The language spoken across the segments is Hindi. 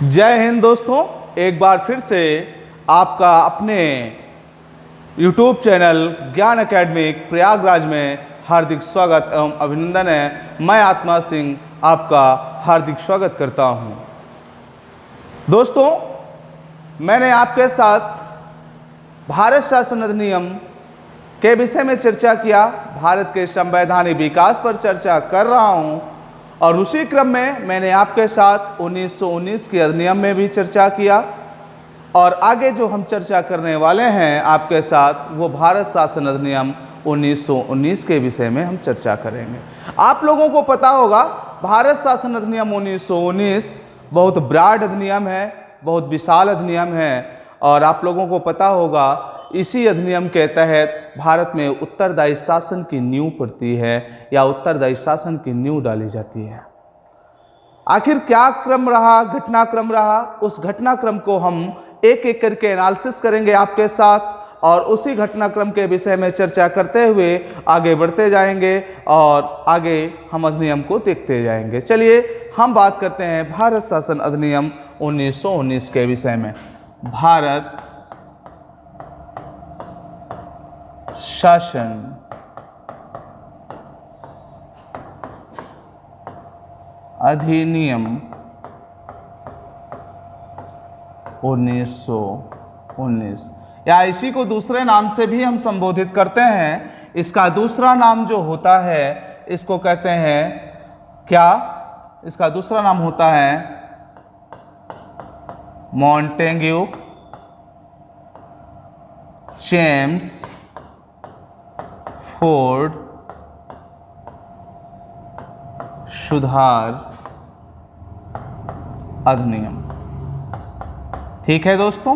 जय हिंद दोस्तों, एक बार फिर से आपका अपने YouTube चैनल ज्ञान एकेडमिक प्रयागराज में हार्दिक स्वागत एवं अभिनंदन है। मैं आत्मा सिंह आपका हार्दिक स्वागत करता हूं। दोस्तों, मैंने आपके साथ भारत शासन अधिनियम के विषय में चर्चा किया, भारत के संवैधानिक विकास पर चर्चा कर रहा हूं और उसी क्रम में मैंने आपके साथ 1919 के अधिनियम में भी चर्चा किया और आगे जो हम चर्चा करने वाले हैं आपके साथ वो भारत शासन अधिनियम 1919 के विषय में हम चर्चा करेंगे। आप लोगों को पता होगा भारत शासन अधिनियम 1919 बहुत ब्रॉड अधिनियम है, बहुत विशाल अधिनियम है और आप लोगों को पता होगा इसी अधिनियम के तहत भारत में उत्तरदायी शासन की नींव पड़ती है या उत्तरदायी शासन की नींव डाली जाती है। आखिर क्या क्रम रहा, घटनाक्रम रहा, उस घटनाक्रम को हम एक एक करके एनालिसिस करेंगे आपके साथ और उसी घटनाक्रम के विषय में चर्चा करते हुए आगे बढ़ते जाएंगे और आगे हम अधिनियम को देखते जाएंगे। चलिए हम बात करते हैं भारत शासन अधिनियम 1919 के विषय में। भारत शासन अधिनियम 1919 या इसी को दूसरे नाम से भी हम संबोधित करते हैं। इसका दूसरा नाम जो होता है इसको कहते हैं क्या? इसका दूसरा नाम होता है मॉन्टेग्यू चेम्स फोर्ड सुधार अधिनियम। ठीक है दोस्तों,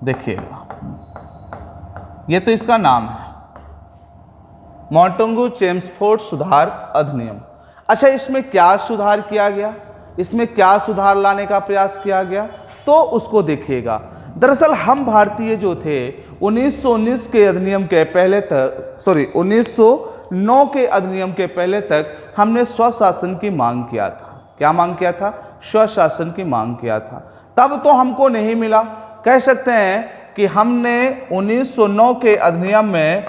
देखिएगा ये तो इसका नाम है, मॉन्टेग्यू चेम्सफोर्ड सुधार अधिनियम। अच्छा, इसमें क्या सुधार किया गया, इसमें क्या सुधार लाने का प्रयास किया गया तो उसको देखिएगा। दरअसल हम भारतीय जो थे 1919 के अधिनियम के पहले तक 1909 के अधिनियम के पहले तक हमने स्वशासन की मांग किया था। क्या मांग किया था? स्वशासन की मांग किया था। तब तो हमको नहीं मिला। कह सकते हैं कि हमने 1909 के अधिनियम में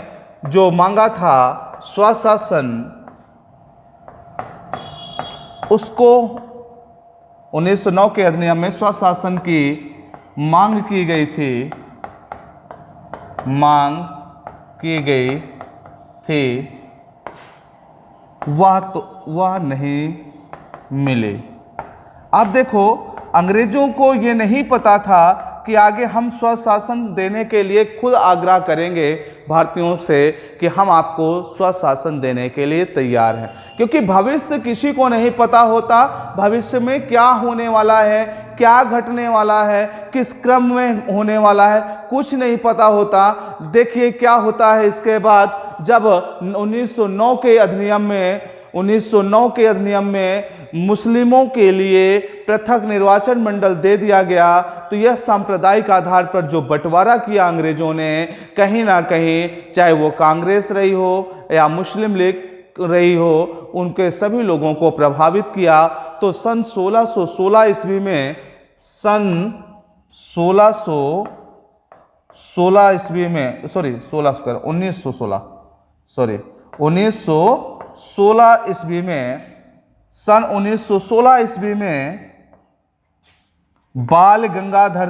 जो मांगा था स्वशासन, उसको 1909 के अधिनियम में स्वशासन की मांग की गई थी, वह नहीं मिली। अब देखो, अंग्रेजों को ये नहीं पता था कि आगे हम स्वशासन देने के लिए खुद आग्रह करेंगे भारतीयों से कि हम आपको स्वशासन देने के लिए तैयार हैं, क्योंकि भविष्य किसी को नहीं पता होता, भविष्य में क्या होने वाला है, क्या घटने वाला है, किस क्रम में होने वाला है, कुछ नहीं पता होता। देखिए क्या होता है इसके बाद, जब 1909 के अधिनियम में मुस्लिमों के लिए पृथक निर्वाचन मंडल दे दिया गया, तो यह सांप्रदायिक आधार पर जो बंटवारा किया अंग्रेजों ने, कहीं ना कहीं चाहे वो कांग्रेस रही हो या मुस्लिम लीग रही हो, उनके सभी लोगों को प्रभावित किया। तो सन 1616 ईस्वी में 1916 ईस्वी में बाल गंगाधर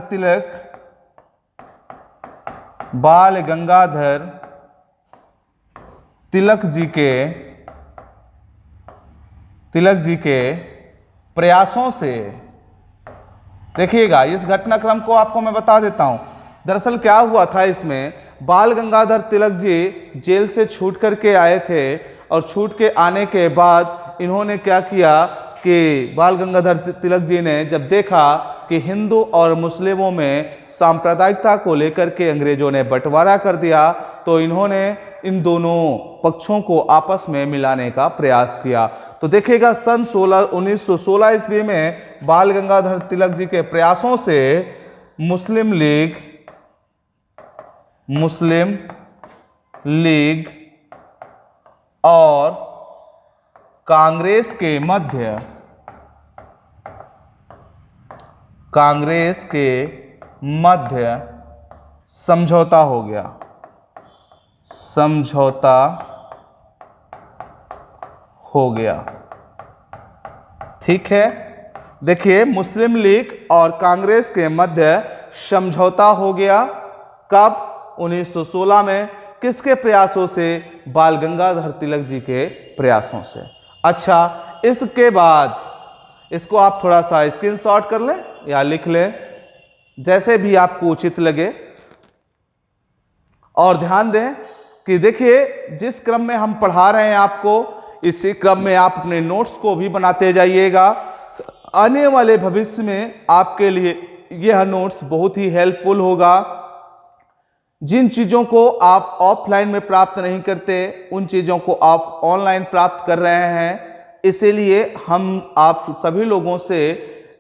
तिलक जी के प्रयासों से, देखिएगा इस घटनाक्रम को आपको मैं बता देता हूं। दरअसल क्या हुआ था, इसमें बाल गंगाधर तिलक जी जेल से छूट करके आए थे और छूट के आने के बाद इन्होंने क्या किया कि बाल गंगाधर तिलक जी ने जब देखा कि हिंदू और मुस्लिमों में सांप्रदायिकता को लेकर के अंग्रेजों ने बंटवारा कर दिया, तो इन्होंने इन दोनों पक्षों को आपस में मिलाने का प्रयास किया। तो देखिएगा सन 1916 ईस्वी में बाल गंगाधर तिलक जी के प्रयासों से मुस्लिम लीग और कांग्रेस के मध्य कांग्रेस के मध्य समझौता हो गया, समझौता हो गया। ठीक है, देखिए मुस्लिम लीग और कांग्रेस के मध्य समझौता हो गया। कब? 1916 में। किसके प्रयासों से? बाल गंगाधर तिलक जी के प्रयासों से। अच्छा, इसके बाद इसको आप थोड़ा सा स्क्रीनशॉट कर लें या लिख लें, जैसे भी आपको उचित लगे। और ध्यान दें कि देखिए जिस क्रम में हम पढ़ा रहे हैं आपको, इसी क्रम में आप अपने नोट्स को भी बनाते जाइएगा। आने वाले भविष्य में आपके लिए यह नोट्स बहुत ही हेल्पफुल होगा। जिन चीज़ों को आप ऑफलाइन में प्राप्त नहीं करते, उन चीज़ों को आप ऑनलाइन प्राप्त कर रहे हैं। इसीलिए हम आप सभी लोगों से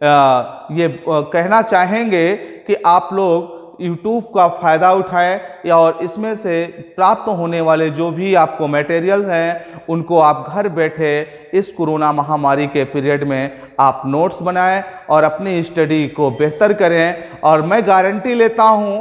ये कहना चाहेंगे कि आप लोग YouTube का फ़ायदा उठाएं और इसमें से प्राप्त होने वाले जो भी आपको मटेरियल हैं उनको आप घर बैठे इस कोरोना महामारी के पीरियड में आप नोट्स बनाएं और अपनी स्टडी को बेहतर करें। और मैं गारंटी लेता हूं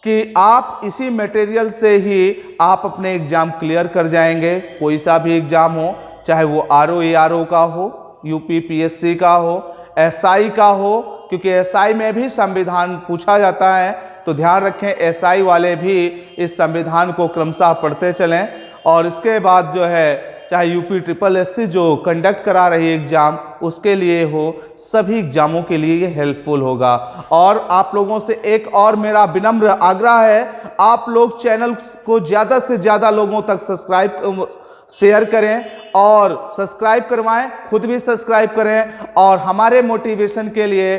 कि आप इसी मटेरियल से ही आप अपने एग्ज़ाम क्लियर कर जाएंगे। कोई सा भी एग्ज़ाम हो, चाहे वो RO ARO का हो, UP PSC का हो, SI का हो, क्योंकि SI में भी संविधान पूछा जाता है, तो ध्यान रखें SI वाले भी इस संविधान को क्रमशः पढ़ते चलें। और इसके बाद जो है चाहे UP SSSC जो कंडक्ट करा रही है एग्ज़ाम, उसके लिए हो, सभी एग्जामों के लिए ये हेल्पफुल होगा। और आप लोगों से एक और मेरा विनम्र आग्रह है, आप लोग चैनल को ज़्यादा से ज़्यादा लोगों तक सब्सक्राइब शेयर करें और सब्सक्राइब करवाएं, खुद भी सब्सक्राइब करें और हमारे मोटिवेशन के लिए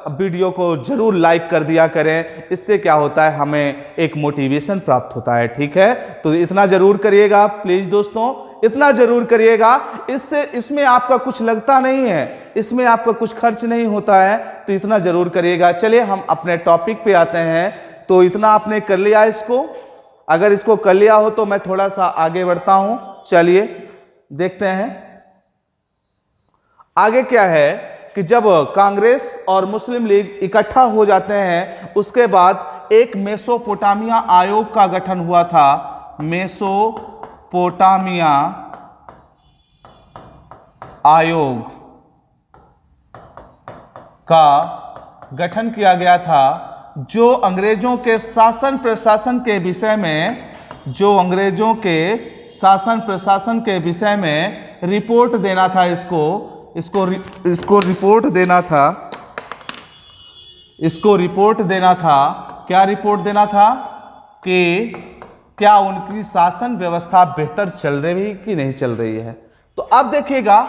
वीडियो को जरूर लाइक कर दिया करें। इससे क्या होता है, हमें एक मोटिवेशन प्राप्त होता है। ठीक है, तो इतना जरूर करिएगा प्लीज़ दोस्तों, इतना जरूर करिएगा। इससे इसमें आपका कुछ लगता नहीं है, इसमें आपका कुछ खर्च नहीं होता है, तो इतना जरूर करिएगा। चलिए हम अपने टॉपिक पे आते हैं। तो इतना आपने कर लिया इसको, अगर इसको कर लिया हो तो मैं थोड़ा सा आगे बढ़ता हूं। चलिए देखते हैं आगे क्या है कि जब कांग्रेस और मुस्लिम लीग इकट्ठा हो जाते हैं, उसके बाद एक मेसोपोटामिया आयोग का गठन हुआ था। मेसोपोटामिया आयोग का गठन किया गया था, जो अंग्रेजों के शासन प्रशासन के विषय में, जो अंग्रेजों के शासन प्रशासन के विषय में रिपोर्ट देना था। इसको रिपोर्ट देना था, इसको रिपोर्ट देना था। क्या रिपोर्ट देना था? कि क्या उनकी शासन व्यवस्था बेहतर चल रही है कि नहीं चल रही है। तो अब देखिएगा,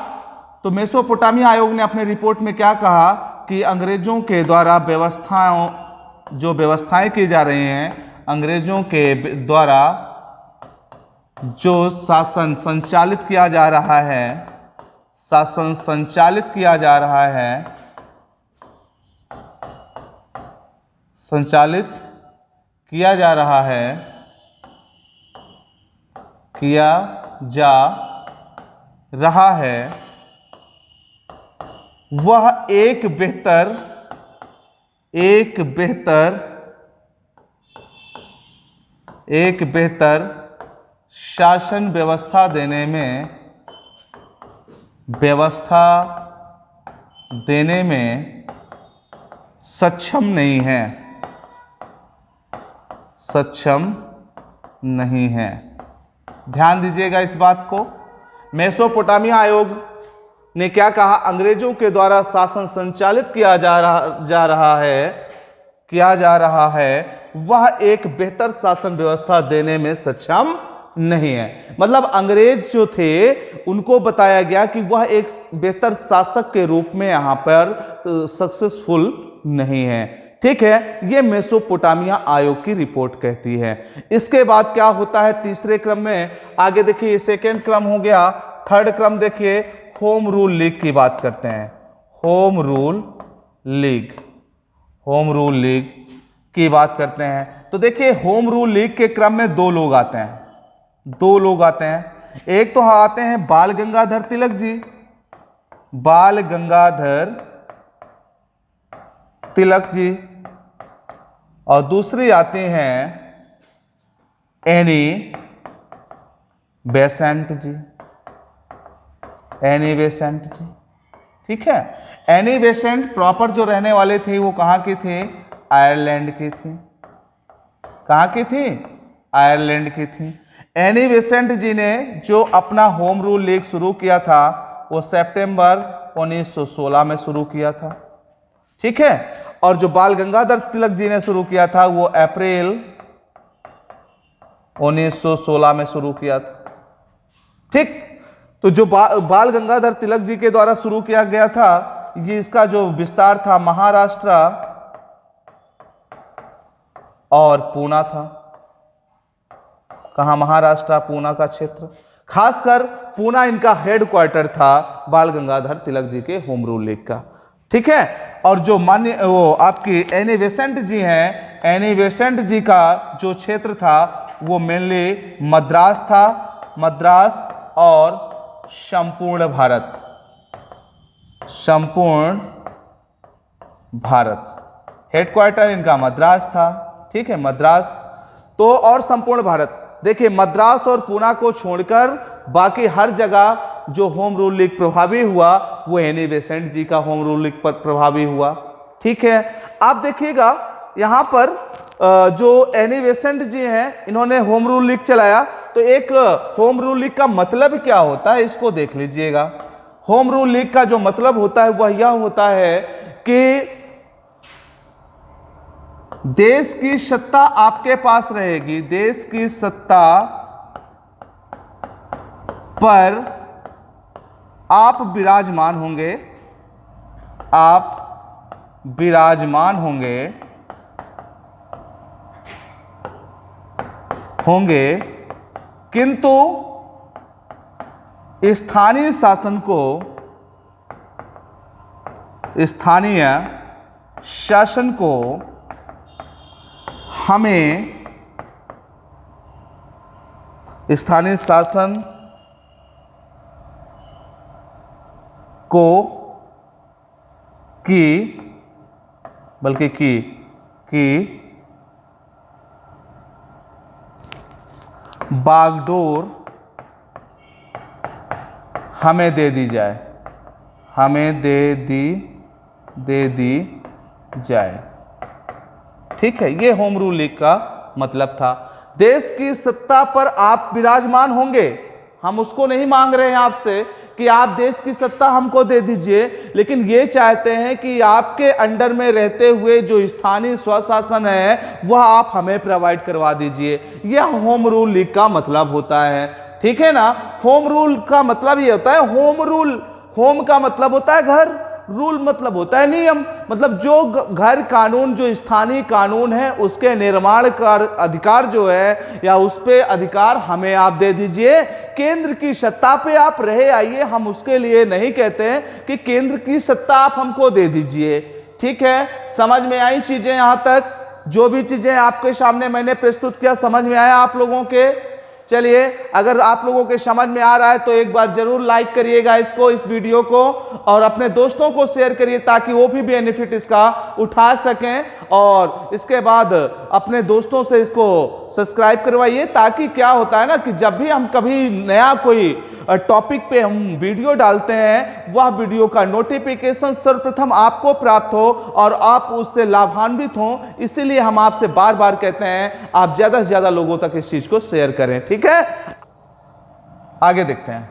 तो मेसोपोटामिया आयोग ने अपने रिपोर्ट में क्या कहा कि अंग्रेजों के द्वारा जो व्यवस्थाएं की जा रही हैं, अंग्रेजों के द्वारा जो शासन संचालित किया जा रहा है, शासन संचालित किया जा रहा है, संचालित किया जा रहा है, किया जा रहा है, वह एक बेहतर शासन व्यवस्था देने में सक्षम नहीं है, सक्षम नहीं है। ध्यान दीजिएगा इस बात को। मेसोपोटामिया आयोग ने क्या कहा? अंग्रेजों के द्वारा शासन संचालित किया जा रहा है, वह एक बेहतर शासन व्यवस्था देने में सक्षम नहीं है। मतलब अंग्रेज जो थे उनको बताया गया कि वह एक बेहतर शासक के रूप में यहां पर सक्सेसफुल नहीं है। ठीक है, यह मेसोपोटामिया आयोग की रिपोर्ट कहती है। इसके बाद क्या होता है तीसरे क्रम में? आगे देखिए, सेकेंड क्रम हो गया। थर्ड क्रम देखिए, होम रूल लीग की बात करते हैं। होम रूल लीग की बात करते हैं। तो देखिए, होम रूल लीग के क्रम में दो लोग आते हैं। एक तो आते हैं बाल गंगाधर तिलक जी, बाल गंगाधर तिलक जी, और दूसरी आती हैं एनी बेसेंट जी, एनी बेसेंट जी। ठीक है, एनी बेसेंट प्रॉपर जो रहने वाले थे वो कहाँ की थी? आयरलैंड की थी। कहाँ की थी? आयरलैंड की थी। एनी बेसेंट जी ने जो अपना होम रूल लीग शुरू किया था वो सितंबर 1916 में शुरू किया था। ठीक है, और जो बाल गंगाधर तिलक जी ने शुरू किया था वो अप्रैल 1916 में शुरू किया था। ठीक, तो जो बाल गंगाधर तिलक जी के द्वारा शुरू किया गया था, ये इसका जो विस्तार था महाराष्ट्र और पूना था। कहा? महाराष्ट्र पूना का क्षेत्र, खासकर पूना इनका हेडक्वार्टर था बाल गंगाधर तिलक जी के होम रूल लीग का। ठीक है, और जो मान्य वो आपकी एनी बेसेंट जी हैं, एनी बेसेंट जी का जो क्षेत्र था वो मेनली मद्रास था, मद्रास और संपूर्ण भारत, संपूर्ण भारत। हेडक्वार्टर इनका मद्रास था। ठीक है, मद्रास तो, और संपूर्ण भारत। देखिए, मद्रास और पूना को छोड़कर बाकी हर जगह जो होम रूल लीग प्रभावी हुआ वो एनी बेसेंट जी का होम रूल लीग पर प्रभावी हुआ। ठीक है, आप देखिएगा यहां पर जो एनी बेसेंट जी हैं इन्होंने होम रूल लीग चलाया, तो एक होम रूल लीग का मतलब क्या होता है इसको देख लीजिएगा। होम रूल लीग का जो मतलब होता है वह यह होता है कि देश की सत्ता आपके पास रहेगी, देश की सत्ता पर आप विराजमान होंगे, आप विराजमान होंगे, किंतु स्थानीय शासन को, स्थानीय शासन को हमें, स्थानीय शासन को की बागडोर हमें दे दी जाए, हमें दे दी जाए। ठीक है, ये होम रूल लीग का मतलब था। देश की सत्ता पर आप विराजमान होंगे, हम उसको नहीं मांग रहे हैं आपसे कि आप देश की सत्ता हमको दे दीजिए, लेकिन ये चाहते हैं कि आपके अंडर में रहते हुए जो स्थानीय स्वशासन है वह आप हमें प्रोवाइड करवा दीजिए। यह होम रूल लीग का मतलब होता है। ठीक है ना, होम रूल का मतलब ये होता है, होम रूल, होम का मतलब होता है घर, रूल मतलब होता है नियम, मतलब जो घर कानून, जो स्थानीय कानून है उसके निर्माण का अधिकार जो है या उस पे अधिकार हमें आप दे दीजिए। केंद्र की सत्ता पे आप रहे आइए, हम उसके लिए नहीं कहते हैं कि केंद्र की सत्ता आप हमको दे दीजिए। ठीक है, समझ में आई चीजें? यहां तक जो भी चीजें आपके सामने मैंने प्रस्तुत किया समझ में आया आप लोगों के? चलिए, अगर आप लोगों के समझ में आ रहा है तो एक बार जरूर लाइक करिएगा इसको, इस वीडियो को, और अपने दोस्तों को शेयर करिए ताकि वो भी बेनिफिट इसका उठा सकें। और इसके बाद अपने दोस्तों से इसको सब्सक्राइब करवाइए, ताकि क्या होता है ना कि जब भी हम कभी नया कोई टॉपिक पे हम वीडियो डालते हैं वह वीडियो का नोटिफिकेशन सर्वप्रथम आपको प्राप्त हो और आप उससे लाभान्वित हो। इसीलिए हम आपसे बार बार कहते हैं आप ज्यादा से ज्यादा लोगों तक इस चीज को शेयर करें। ठीक है, आगे देखते हैं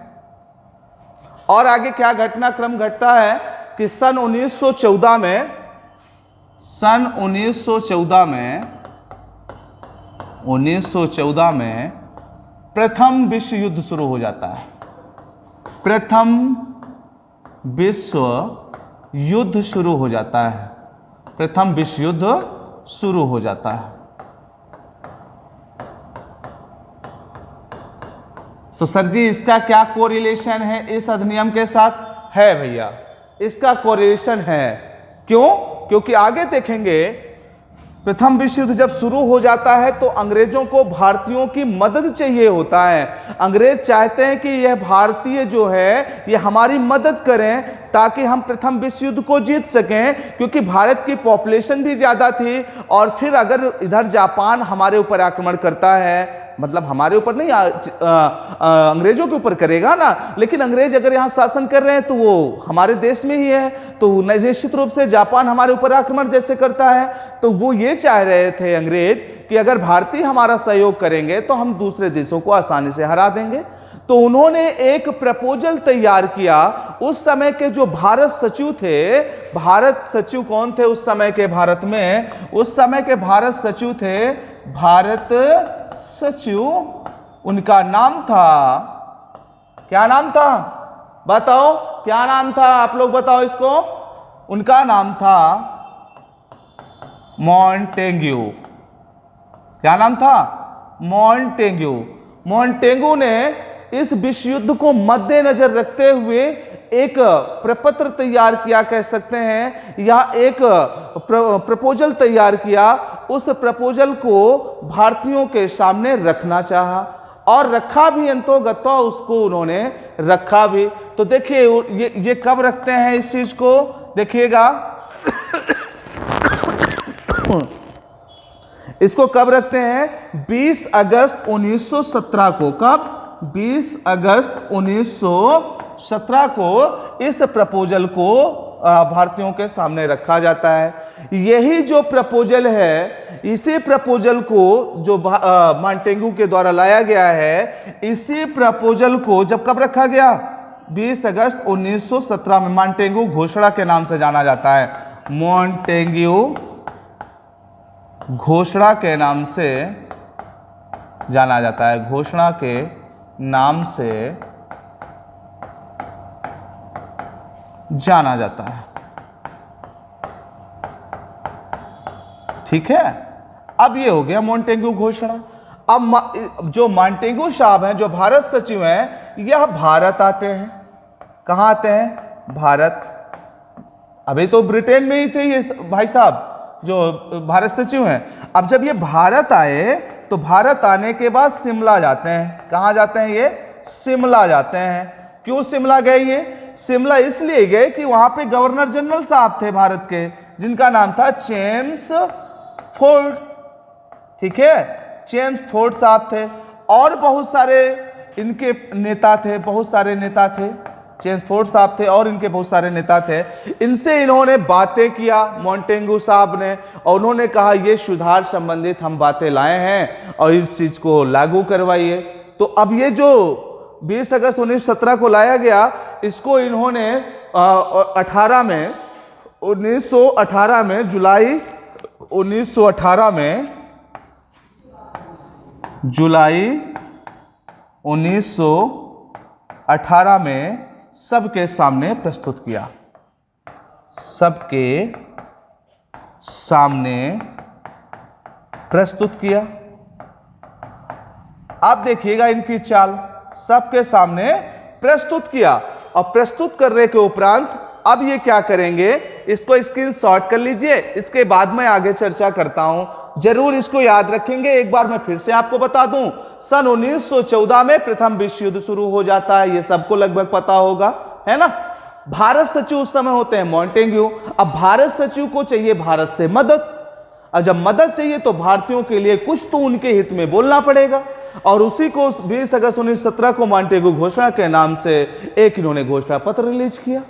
और आगे क्या घटनाक्रम घटता है कि सन 1914 में प्रथम विश्व युद्ध शुरू हो जाता है। प्रथम विश्व युद्ध शुरू हो जाता है, प्रथम विश्व युद्ध शुरू हो जाता है। तो सर जी इसका क्या कोरिलेशन है इस अधिनियम के साथ? है भैया, इसका कोरिलेशन है। क्यों? क्योंकि आगे देखेंगे प्रथम विश्व युद्ध जब शुरू हो जाता है तो अंग्रेजों को भारतीयों की मदद चाहिए होता है। अंग्रेज चाहते हैं कि यह भारतीय जो है ये हमारी मदद करें ताकि हम प्रथम विश्व युद्ध को जीत सकें, क्योंकि भारत की पॉपुलेशन भी ज़्यादा थी। और फिर अगर इधर जापान हमारे ऊपर आक्रमण करता है, मतलब हमारे ऊपर नहीं, अंग्रेजों के ऊपर करेगा ना, लेकिन अंग्रेज अगर यहाँ शासन कर रहे हैं तो वो हमारे देश में ही है, तो निश्चित रूप से जापान हमारे ऊपर आक्रमण जैसे करता है। तो वो ये चाह रहे थे अंग्रेज कि अगर भारतीय हमारा सहयोग करेंगे तो हम दूसरे देशों को आसानी से हरा देंगे। तो उन्होंने एक प्रपोजल तैयार किया। उस समय के जो भारत सचिव थे, भारत सचिव कौन थे उस समय के भारत में? उस समय के भारत सचिव थे, भारत सचिव, उनका नाम था, क्या नाम था बताओ, क्या नाम था आप लोग बताओ इसको? उनका नाम था मॉन्टेग्यू। क्या नाम था? मॉन्टेग्यू। मॉन्टेग्यू ने इस विश्व युद्ध को मद्देनजर रखते हुए एक प्रपत्र तैयार किया, कह सकते हैं, या एक प्रपोजल तैयार किया। उस प्रपोजल को भारतीयों के सामने रखना चाहा और रखा भी, अंतोगत्वा उसको उन्होंने रखा भी। तो देखिए ये कब रखते हैं इस चीज को, देखिएगा इसको कब रखते हैं? 20 अगस्त 1917 को। कब? 20 अगस्त 1917 को इस प्रपोजल को भारतीयों के सामने रखा जाता है। यही जो प्रपोजल है, इसी प्रपोजल को जो मॉन्टेग्यू के द्वारा लाया गया है, इसी प्रपोजल को जब कब रखा गया? 20 अगस्त 1917 में। मॉन्टेग्यू घोषणा के नाम से जाना जाता है। मॉन्टेग्यू घोषणा के नाम से जाना जाता है। घोषणा के नाम से जाना जाता है। ठीक है, अब ये हो गया मॉन्टेग्यू घोषणा। अब जो मॉन्टेग्यू साहब हैं, जो भारत सचिव हैं, यह भारत आते हैं। कहां आते हैं? भारत। अभी तो ब्रिटेन में ही थे ये भाई साहब जो भारत सचिव हैं। अब जब ये भारत आए तो भारत आने के बाद शिमला जाते हैं। कहां जाते हैं ये? शिमला जाते हैं। क्यों शिमला गए ये? शिमला इसलिए गए कि वहां पे गवर्नर जनरल साहब थे भारत के, जिनका नाम था जेम्स फोर्ड। ठीक है, जेम्स फोर्ड साहब थे और बहुत सारे इनके नेता थे, बहुत सारे नेता थे। जेम्स फोर्ड साहब थे और इनके बहुत सारे नेता थे। इनसे इन्होंने बातें किया मॉन्टेग्यू साहब ने, और उन्होंने कहा ये सुधार संबंधित हम बातें लाए हैं और इस चीज को लागू करवाइए। तो अब ये जो 20 अगस्त 1917 को लाया गया, इसको इन्होंने 18 में 1918 में जुलाई 1918 में जुलाई 1918 में सबके सामने प्रस्तुत किया। सबके सामने प्रस्तुत किया। आप देखिएगा इनकी चाल, सबके सामने प्रस्तुत किया और प्रस्तुत करने के उपरांत अब ये क्या करेंगे, इसको स्क्रीनशॉट कर लीजिए, इसके बाद मैं आगे चर्चा करता हूं। जरूर इसको याद रखेंगे। एक बार मैं फिर से आपको बता दूं, सन 1914 में प्रथम विश्व युद्ध शुरू हो जाता है, ये सबको लगभग पता होगा, है ना। भारत सचिव उस समय होते हैं मॉन्टेग्यू। अब भारत सचिव को चाहिए भारत से मदद, और जब मदद चाहिए तो भारतीयों के लिए कुछ तो उनके हित में बोलना पड़ेगा। और उसी को 20 अगस्त 1917 को मॉन्टेग्यू घोषणा के नाम से एक इन्होंने घोषणा पत्र रिलीज किया,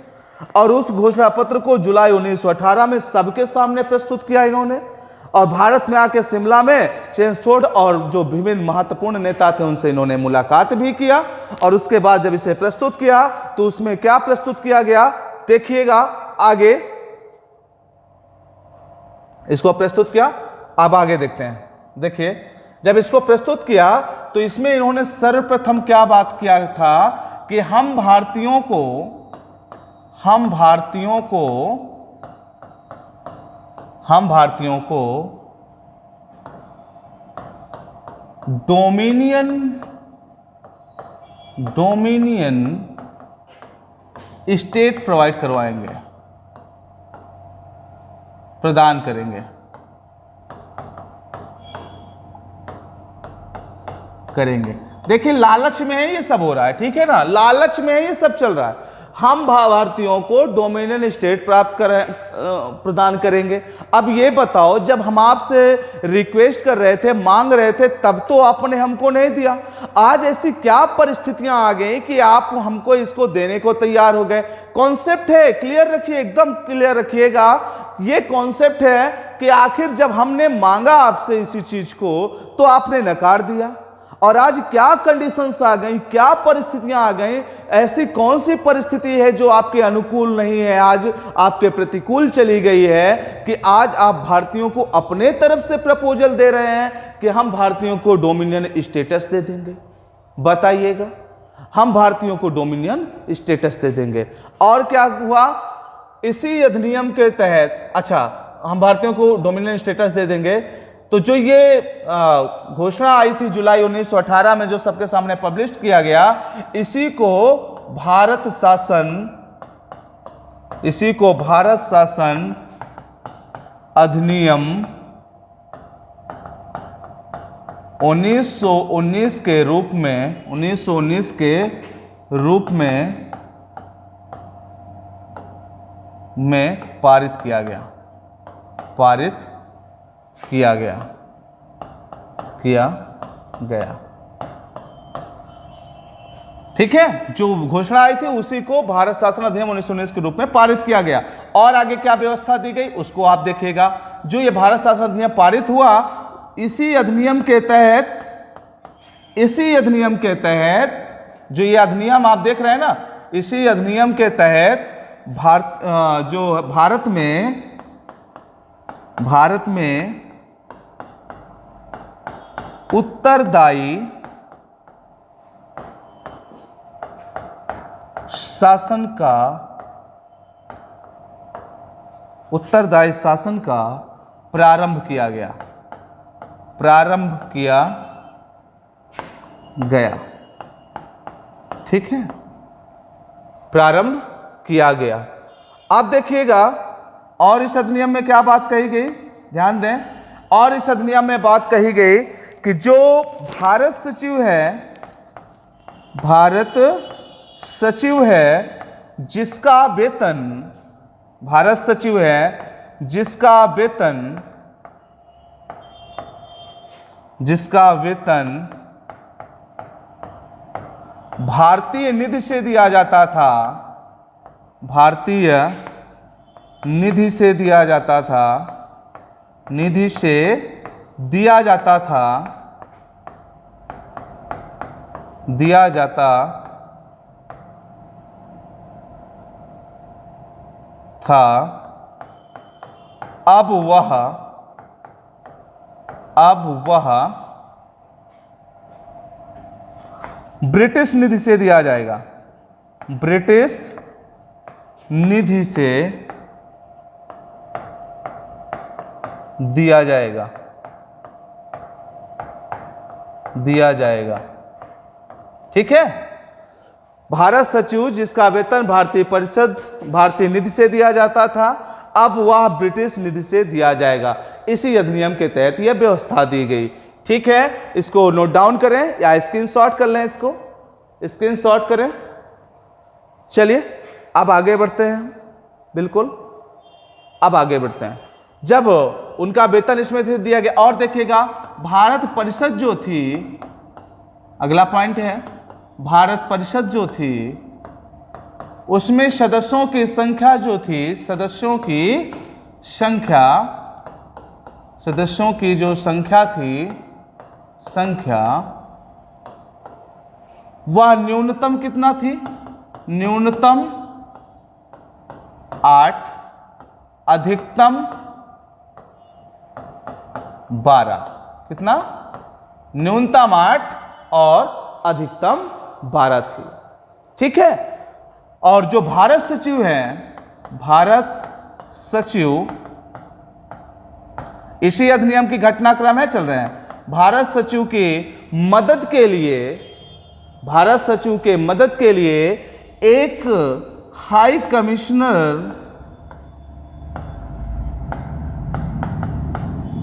और उस घोषणा पत्र को जुलाई 1918 में सबके सामने प्रस्तुत किया इन्होंने। और भारत में आके शिमला में जेम्स फोर्ड और जो विभिन्न महत्वपूर्ण नेता थे उनसे इन्होंने मुलाकात भी किया। और उसके बाद जब इसे प्रस्तुत किया तो उसमें क्या प्रस्तुत किया गया, देखिएगा आगे। इसको प्रस्तुत किया, अब आगे देखते हैं। देखिए, जब इसको प्रस्तुत किया तो इसमें इन्होंने सर्वप्रथम क्या बात किया था कि हम भारतीयों को डोमिनियन स्टेट प्रोवाइड करवाएंगे, प्रदान करेंगे। करेंगे। देखिए लालच में है ये सब हो रहा है, ठीक है ना, लालच में है ये सब चल रहा है। हम भारतीयों को डोमिनियन स्टेट प्रदान करेंगे। अब ये बताओ, जब हम आपसे रिक्वेस्ट कर रहे थे, मांग रहे थे, तब तो आपने हमको नहीं दिया। आज ऐसी क्या परिस्थितियां आ गई कि आप हमको इसको देने को तैयार हो गए। कॉन्सेप्ट है, क्लियर रखिए, एकदम क्लियर रखिएगा। ये कॉन्सेप्ट है कि आखिर जब हमने मांगा आपसे इसी चीज को तो आपने नकार दिया। और आज क्या कंडीशंस आ गई, क्या परिस्थितियां आ गई, ऐसी कौन सी परिस्थिति है जो आपके अनुकूल नहीं है, आज आपके प्रतिकूल चली गई है कि आज आप भारतीयों को अपने तरफ से प्रपोजल दे रहे हैं कि हम भारतीयों को डोमिनियन स्टेटस दे देंगे। बताइएगा, हम भारतीयों को डोमिनियन स्टेटस दे देंगे। और क्या हुआ इसी अधिनियम के तहत, अच्छा हम भारतीयों को डोमिनियन स्टेटस दे देंगे, तो जो ये घोषणा आई थी जुलाई 1918 में, जो सबके सामने पब्लिश किया गया, इसी को भारत शासन अधिनियम 1919 के रूप में पारित किया गया। ठीक है, जो घोषणा आई थी उसी को भारत शासन अधिनियम 1919 के रूप में पारित किया गया। और आगे क्या व्यवस्था दी गई उसको आप देखिएगा। जो ये भारत शासन अधिनियम पारित हुआ, इसी अधिनियम के तहत जो ये अधिनियम आप देख रहे हैं ना, इसी अधिनियम के तहत भारत में उत्तरदायी शासन का प्रारंभ किया गया। ठीक है, प्रारंभ किया गया। आप देखिएगा, और इस अधिनियम में क्या बात कही गई, ध्यान दें। और इस अधिनियम में बात कही गई कि जो भारत सचिव है जिसका वेतन भारतीय निधि से दिया जाता था, निधि से दिया जाता था, अब वह ब्रिटिश निधि से दिया जाएगा। ब्रिटिश निधि से दिया जाएगा। ठीक है, भारत सचिव जिसका वेतन भारतीय निधि से दिया जाता था, अब वह ब्रिटिश निधि से दिया जाएगा। इसी अधिनियम के तहत यह व्यवस्था दी गई। ठीक है, इसको नोट डाउन करें या स्क्रीनशॉट कर लें, इसको स्क्रीनशॉट करें। चलिए अब आगे बढ़ते हैं। बिल्कुल, अब आगे बढ़ते हैं। जब उनका वेतन इसमें से दिया गया, और देखिएगा भारत परिषद जो थी, अगला पॉइंट है, भारत परिषद जो थी उसमें सदस्यों की संख्या जो थी, सदस्यों की जो संख्या थी, वह न्यूनतम कितना थी, न्यूनतम 8, अधिकतम 12। कितना? न्यूनतम 8 और अधिकतम 12 थी। ठीक है, और जो भारत सचिव हैं, भारत सचिव इसी अधिनियम की घटनाक्रम है, चल रहे हैं। भारत सचिव की मदद के लिए एक हाई कमिश्नर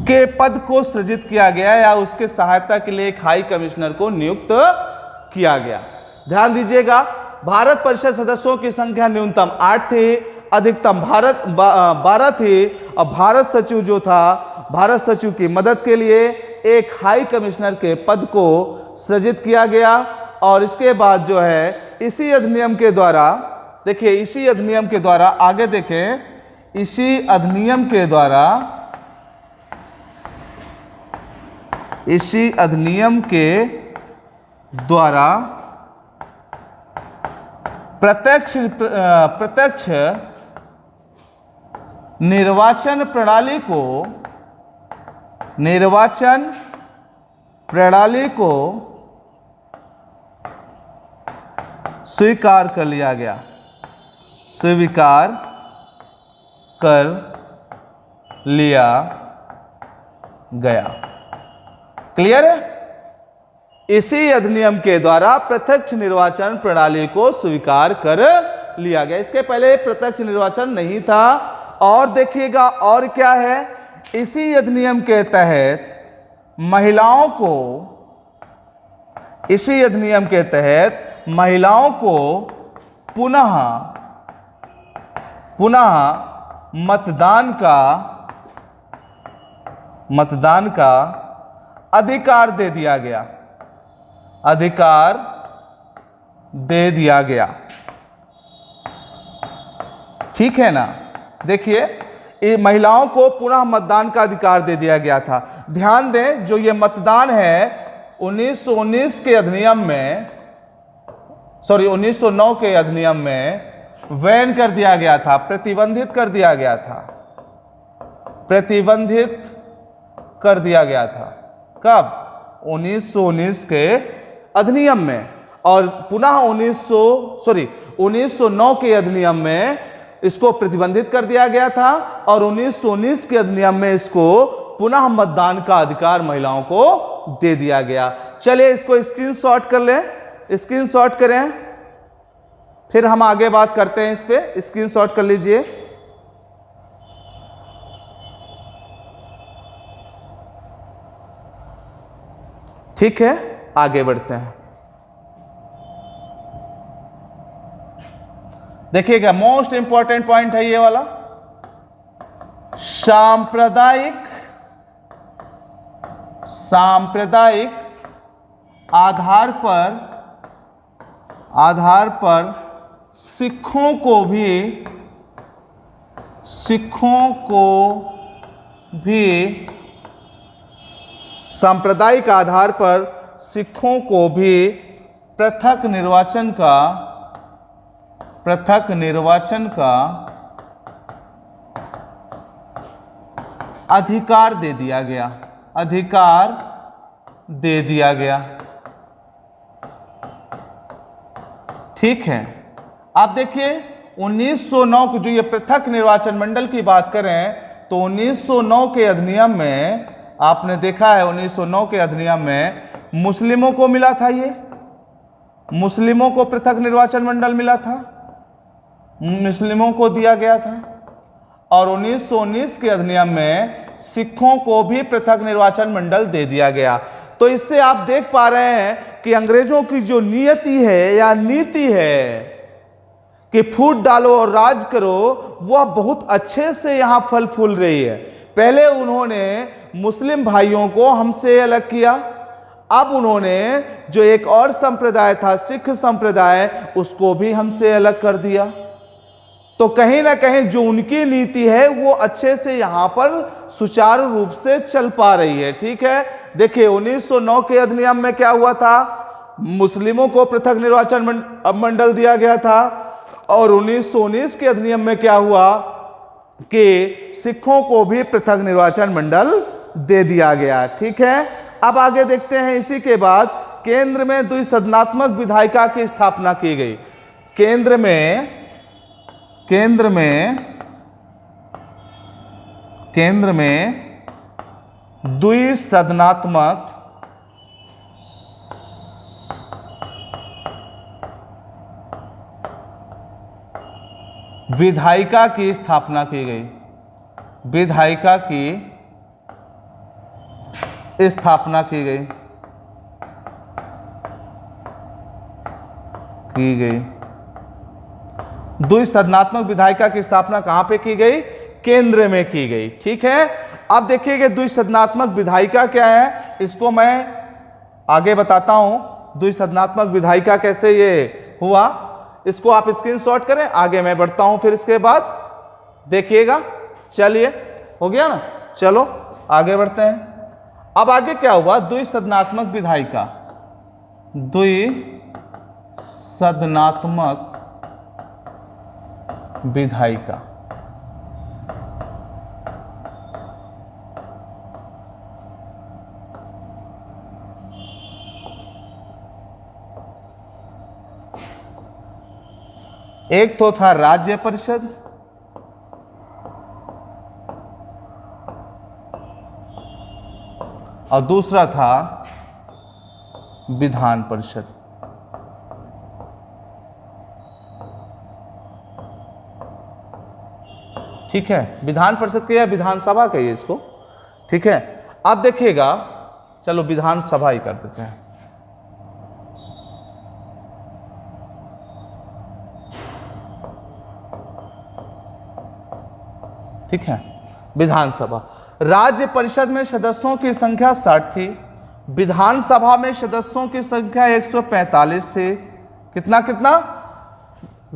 के पद को सृजित किया गया या उसके सहायता के लिए एक हाई कमिश्नर को नियुक्त किया गया। ध्यान दीजिएगा, भारत परिषद सदस्यों की संख्या न्यूनतम 8 थी, अधिकतम 12 थी, और भारत सचिव जो था, भारत सचिव की मदद के लिए एक हाई कमिश्नर के पद को सृजित किया गया। और इसके बाद जो है इसी अधिनियम के द्वारा, देखिए इसी अधिनियम के द्वारा, आगे देखें, इसी अधिनियम के द्वारा, इसी अधिनियम के द्वारा प्रत्यक्ष निर्वाचन प्रणाली को स्वीकार कर लिया गया, स्वीकार कर लिया गया। क्लियर है? इसी अधिनियम के द्वारा प्रत्यक्ष निर्वाचन प्रणाली को स्वीकार कर लिया गया। इसके पहले प्रत्यक्ष निर्वाचन नहीं था। और देखिएगा और क्या है, इसी अधिनियम के तहत महिलाओं को, इसी अधिनियम के तहत महिलाओं को पुनः मतदान का अधिकार दे दिया गया, अधिकार दे दिया गया। ठीक है ना? देखिए, ये महिलाओं को पुनः मतदान का अधिकार दे दिया गया था। ध्यान दें, जो ये मतदान है 1919 के अधिनियम में, 1909 के अधिनियम में बैन कर दिया गया था, प्रतिबंधित कर दिया गया था, प्रतिबंधित कर दिया गया था। कब? 1919 के अधिनियम में। और पुनः 1909 के अधिनियम में इसको प्रतिबंधित कर दिया गया था, और 1919 के अधिनियम में इसको पुनः मतदान का अधिकार महिलाओं को दे दिया गया। चलिए इसको स्क्रीनशॉट कर लें, स्क्रीनशॉट करें, फिर हम आगे बात करते हैं इस पे। स्क्रीनशॉट कर लीजिए। ठीक है, आगे बढ़ते हैं। देखिएगा, मोस्ट इंपॉर्टेंट पॉइंट है ये वाला, सांप्रदायिक आधार पर सिखों को भी सांप्रदायिक आधार पर सिखों को भी पृथक निर्वाचन का अधिकार दे दिया गया, अधिकार दे दिया गया। ठीक है, आप देखिए 1909 की जो ये पृथक निर्वाचन मंडल की बात करें तो 1909 के अधिनियम में आपने देखा है, 1909 के अधिनियम में मुस्लिमों को मिला था, ये मुस्लिमों को पृथक निर्वाचन मंडल मिला था, मुस्लिमों को दिया गया था। और 1919 के अधिनियम में सिखों को भी पृथक निर्वाचन मंडल दे दिया गया। तो इससे आप देख पा रहे हैं कि अंग्रेजों की जो नियति है या नीति है कि फूट डालो और राज करो, वह बहुत अच्छे से यहां फल फूल रही है। पहले उन्होंने मुस्लिम भाइयों को हमसे अलग किया, अब उन्होंने जो एक और संप्रदाय था सिख संप्रदाय, उसको भी हमसे अलग कर दिया। तो कहीं ना कहीं जो उनकी नीति है वो अच्छे से यहां पर सुचारू रूप से चल पा रही है। ठीक है, देखिए 1909 के अधिनियम में क्या हुआ था, मुस्लिमों को पृथक निर्वाचन मंडल दिया गया था, और 1919 के अधिनियम में क्या हुआ कि सिखों को भी पृथक निर्वाचन मंडल दे दिया गया। ठीक है, अब आगे देखते हैं। इसी के बाद केंद्र में द्विसदनात्मक विधायिका की स्थापना की गई। केंद्र में द्विसदनात्मक विधायिका की स्थापना की गई। विधायिका की स्थापना की गई। द्विसदनात्मक विधायिका की स्थापना कहां पे की गई? केंद्र में की गई। ठीक है, अब देखिएगा द्विसदनात्मक विधायिका क्या है, इसको मैं आगे बताता हूं। द्विसदनात्मक विधायिका कैसे ये हुआ, इसको आप स्क्रीनशॉट करें, आगे मैं बढ़ता हूं फिर इसके बाद देखिएगा। चलिए, हो गया ना, चलो आगे बढ़ते हैं। अब आगे क्या हुआ? द्विसदनात्मक विधायिका, द्विसदनात्मक विधायिका। एक तो था राज्य परिषद, और दूसरा था विधान परिषद। ठीक है, विधान परिषद के या विधानसभा कहिए इसको। ठीक है, अब देखिएगा, चलो विधानसभा ही कर देते हैं। ठीक है, विधानसभा। राज्य परिषद में सदस्यों की संख्या 60 थी, विधानसभा में सदस्यों की संख्या 145 थी। कितना कितना?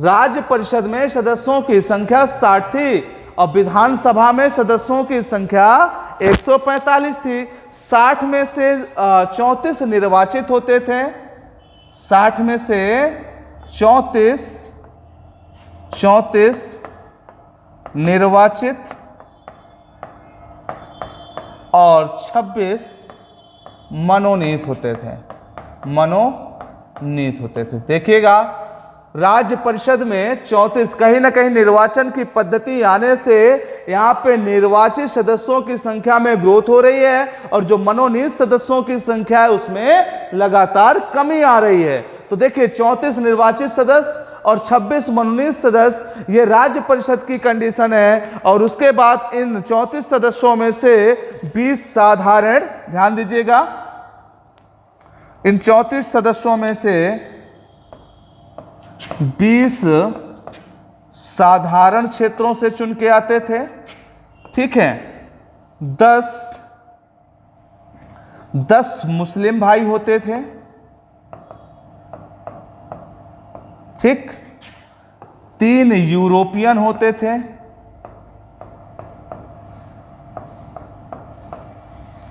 राज्य परिषद में सदस्यों की संख्या 60 थी और विधानसभा में सदस्यों की संख्या 145 थी। 60 में से 34 निर्वाचित होते थे, 60 में से 34 निर्वाचित और 26 मनोनीत होते थे, मनोनीत होते थे। देखिएगा, राज्य परिषद में 34, कहीं ना कहीं निर्वाचन की पद्धति आने से यहाँ पे निर्वाचित सदस्यों की संख्या में ग्रोथ हो रही है और जो मनोनीत सदस्यों की संख्या है उसमें लगातार कमी आ रही है। तो देखिए, 34 निर्वाचित सदस्य और 26 मनोनीत सदस्य, ये राज्य परिषद की कंडीशन है। और उसके बाद इन 34 सदस्यों में से 20 साधारण, ध्यान दीजिएगा, इन 34 सदस्यों में से 20 साधारण क्षेत्रों से चुन के आते थे। ठीक है, 10 मुस्लिम भाई होते थे। ठीक, 3 यूरोपियन होते थे,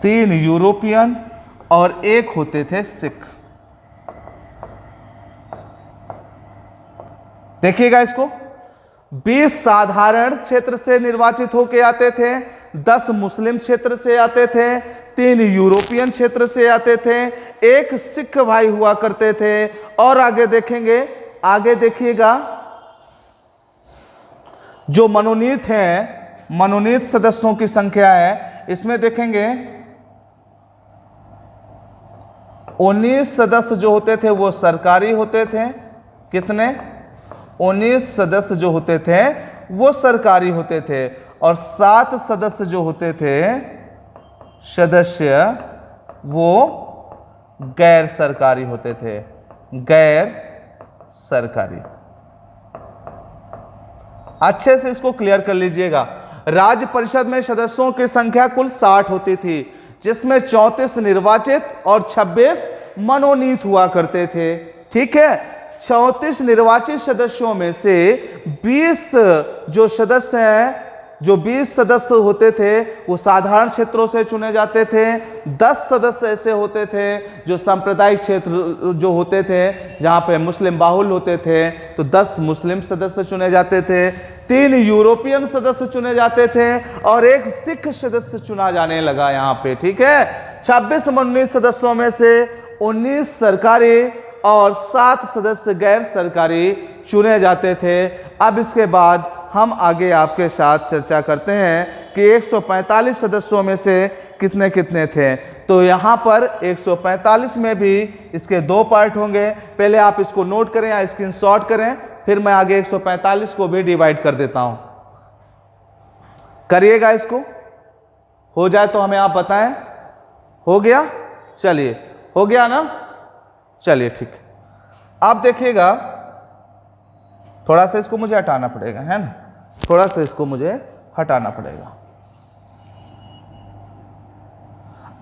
3 यूरोपियन और 1 होते थे सिख। देखिएगा इसको, 20 साधारण क्षेत्र से निर्वाचित होके आते थे, 10 मुस्लिम क्षेत्र से आते थे, 3 यूरोपियन क्षेत्र से आते थे, 1 सिख भाई हुआ करते थे। और आगे देखेंगे, आगे देखिएगा, जो मनोनीत हैं, मनोनीत सदस्यों की संख्या है, इसमें देखेंगे 19 सदस्य जो होते थे वो सरकारी होते थे। कितने? 19 सदस्य जो होते थे वो सरकारी होते थे और 7 सदस्य जो होते थे सदस्य वो गैर सरकारी होते थे, गैर सरकारी। अच्छे से इसको क्लियर कर लीजिएगा। राज्य परिषद में सदस्यों की संख्या कुल 60 होती थी, जिसमें 34 निर्वाचित और 26 मनोनीत हुआ करते थे। ठीक है, 34 निर्वाचित सदस्यों में से 20 जो सदस्य हैं, जो 20 सदस्य होते थे वो साधारण क्षेत्रों से चुने जाते थे। 10 सदस्य ऐसे होते थे जो सांप्रदायिक क्षेत्र जो होते थे, जहाँ पे मुस्लिम बाहुल्य होते थे, तो 10 मुस्लिम सदस्य चुने जाते थे, 3 यूरोपियन सदस्य चुने जाते थे और 1 सिख सदस्य चुना जाने लगा यहाँ पे। ठीक है, 26 मनोनीत सदस्यों में से 19 सरकारी और 7 सदस्य गैर सरकारी चुने जाते थे। अब इसके बाद हम आगे आपके साथ चर्चा करते हैं कि 145 सदस्यों में से कितने कितने थे। तो यहाँ पर 145 में भी इसके 2 पार्ट होंगे। पहले आप इसको नोट करें या स्क्रीनशॉट करें, फिर मैं आगे 145 को भी डिवाइड कर देता हूँ। करिएगा इसको, हो जाए तो हमें आप बताएं। हो गया, चलिए हो गया ना, चलिए ठीक। अब देखिएगा, थोड़ा सा इसको मुझे हटाना पड़ेगा, है ना, थोड़ा सा इसको मुझे हटाना पड़ेगा।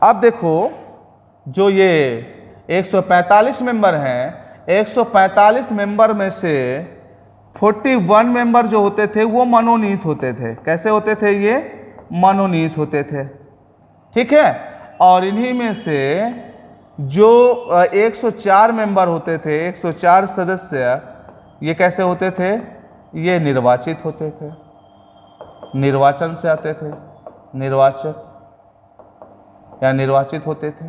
अब देखो, जो ये 145 मेंबर हैं, 145 मेंबर में से 41 मेंबर जो होते थे वो मनोनीत होते थे। कैसे होते थे ये? मनोनीत होते थे, ठीक है। और इन्हीं में से जो 104 मेंबर होते थे, 104 सदस्य, ये कैसे होते थे? ये निर्वाचित होते थे, निर्वाचन से आते थे, निर्वाचक या निर्वाचित होते थे।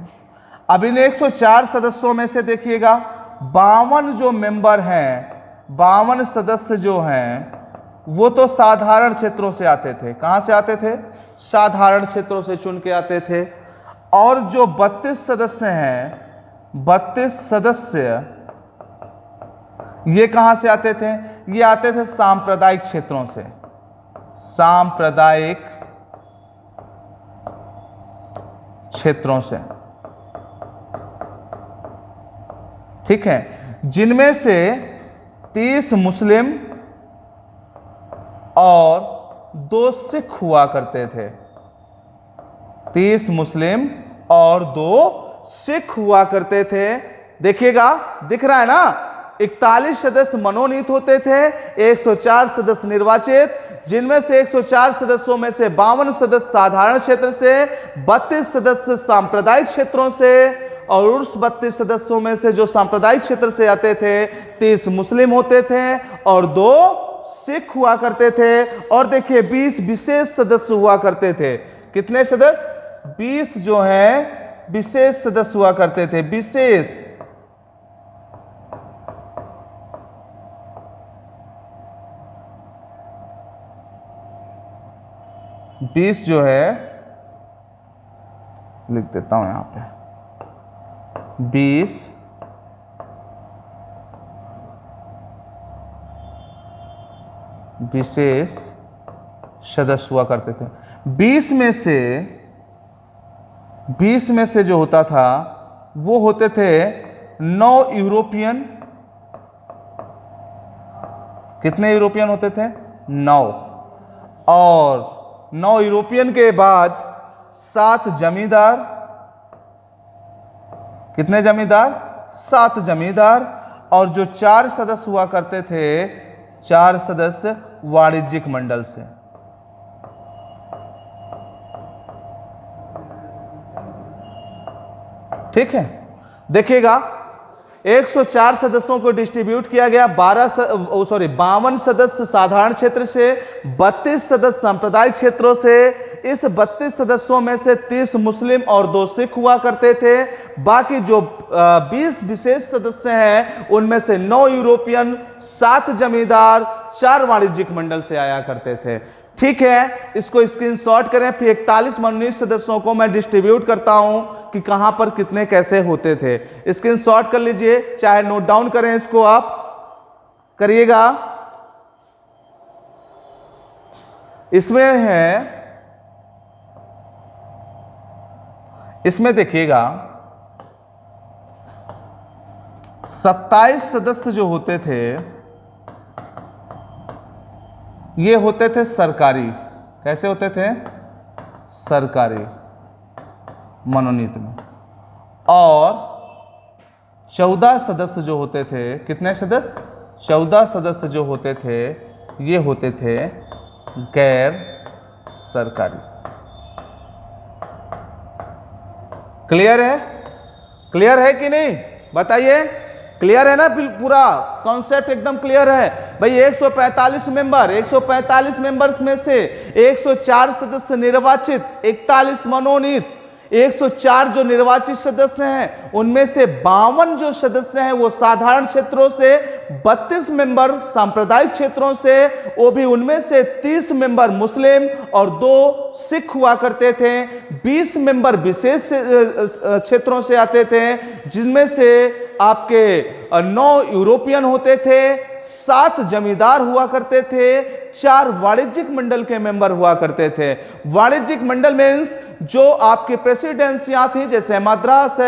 अब इन 104 सदस्यों में से देखिएगा 52 जो मेंबर हैं, 52 सदस्य जो हैं, वो तो साधारण क्षेत्रों से आते थे। कहां से आते थे? साधारण क्षेत्रों से चुन के आते थे। और जो 32 सदस्य हैं, 32 सदस्य, ये कहां से आते थे? ये आते थे सांप्रदायिक क्षेत्रों से, सांप्रदायिक क्षेत्रों से, ठीक है। जिनमें से 30 मुस्लिम और 2 सिख हुआ करते थे। 30 मुस्लिम और 2 सिख हुआ करते थे। देखिएगा, दिख रहा है ना, 41 सदस्य मनोनीत होते थे, 104 सदस्य निर्वाचित, जिनमें से 104 सदस्यों में से 52 सदस्य साधारण क्षेत्र से, 32 सदस्य सांप्रदायिक क्षेत्रों से, और उस 32 सदस्यों में से जो सांप्रदायिक क्षेत्र से आते थे 30 मुस्लिम होते थे और 2 सिख हुआ करते थे। और देखिए 20 विशेष सदस्य हुआ करते थे। कितने सदस्य? 20 जो हैं विशेष सदस्य हुआ करते थे, विशेष। बीस जो है, लिख देता हूं यहां पे, 20 विशेष सदस्य हुआ करते थे। 20 में से जो होता था वो होते थे 9 यूरोपियन। कितने यूरोपियन होते थे? 9। और 9 यूरोपियन के बाद 7 जमींदार। कितने जमींदार? 7 जमींदार। और जो 4 सदस्य हुआ करते थे, 4 सदस्य वाणिज्यिक मंडल से। ठीक है, देखिएगा 104 सदस्यों को डिस्ट्रीब्यूट किया गया। 52 सदस्य साधारण क्षेत्र से, 32 सदस्य सांप्रदायिक क्षेत्रों से। इस 32 सदस्यों में से 30 मुस्लिम और 2 सिख हुआ करते थे। बाकी जो 20 विशेष सदस्य हैं उनमें से 9 यूरोपियन, 7 जमींदार, 4 वाणिज्यिक मंडल से आया करते थे। ठीक है, इसको स्क्रीनशॉट करें। फिर 41 मनोनीत सदस्यों को मैं डिस्ट्रीब्यूट करता हूं कि कहां पर कितने कैसे होते थे। स्क्रीनशॉट कर लीजिए, चाहे नोट डाउन करें, इसको आप करिएगा। इसमें है, इसमें देखिएगा 27 सदस्य जो होते थे ये होते थे सरकारी। कैसे होते थे? सरकारी मनोनीत में। और 14 सदस्य जो होते थे, कितने सदस्य? 14 सदस्य जो होते थे ये होते थे गैर सरकारी। क्लियर है? क्लियर है कि नहीं? बताइए, क्लियर है ना? पूरा कॉन्सेप्ट एकदम क्लियर है भाई। 145 मेंबर, 145 मेंबर्स में से 104 सदस्य निर्वाचित, 41 मनोनीत। 104 जो निर्वाचित सदस्य हैं उनमें से 52 जो सदस्य हैं वो साधारण क्षेत्रों से, 32 मेंबर सांप्रदायिक क्षेत्रों से, वो भी उनमें से 30 मेंबर मुस्लिम और 2 सिख हुआ करते थे। 20 मेंबर विशेष क्षेत्रों से आते थे, जिनमें से आपके 9 यूरोपियन होते थे, 7 जमींदार हुआ करते थे, 4 वाणिज्यिक मंडल के मेंबर हुआ करते थे। वाणिज्यिक मंडल मीन्स जो आपकी प्रेसिडेंसियां थी, जैसे मद्रास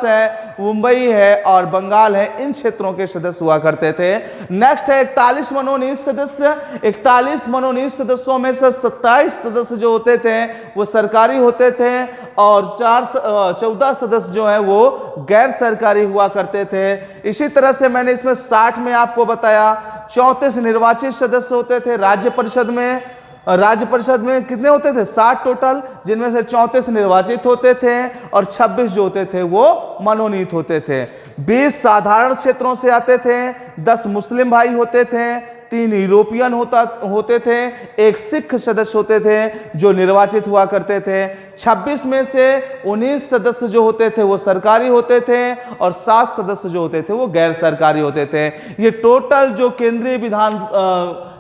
है, मुंबई है और बंगाल है, इन क्षेत्रों के सदस्य हुआ करते थे। नेक्स्ट है 41 मनोनीत सदस्य। 41 मनोनीत सदस्यों में से 27 सदस्य जो होते थे वो सरकारी होते थे और 14 सदस्य जो है वो गैर सरकारी हुआ करते थे। इसी तरह से मैंने इसमें 60 में आपको बताया 34 निर्वाचित सदस्य होते थे राज्य परिषद में। राज्य परिषद में कितने होते थे? 60 टोटल, जिनमें से 34 निर्वाचित होते थे और 26 जो होते थे वो मनोनीत होते थे। 20 साधारण क्षेत्रों से आते थे, 10 मुस्लिम भाई होते थे, 3 यूरोपियन होते थे, 1 सिख सदस्य होते थे जो निर्वाचित हुआ करते थे। 26 में से 19 सदस्य जो होते थे वो सरकारी होते थे और 7 सदस्य जो होते थे वो गैर सरकारी होते थे। ये टोटल जो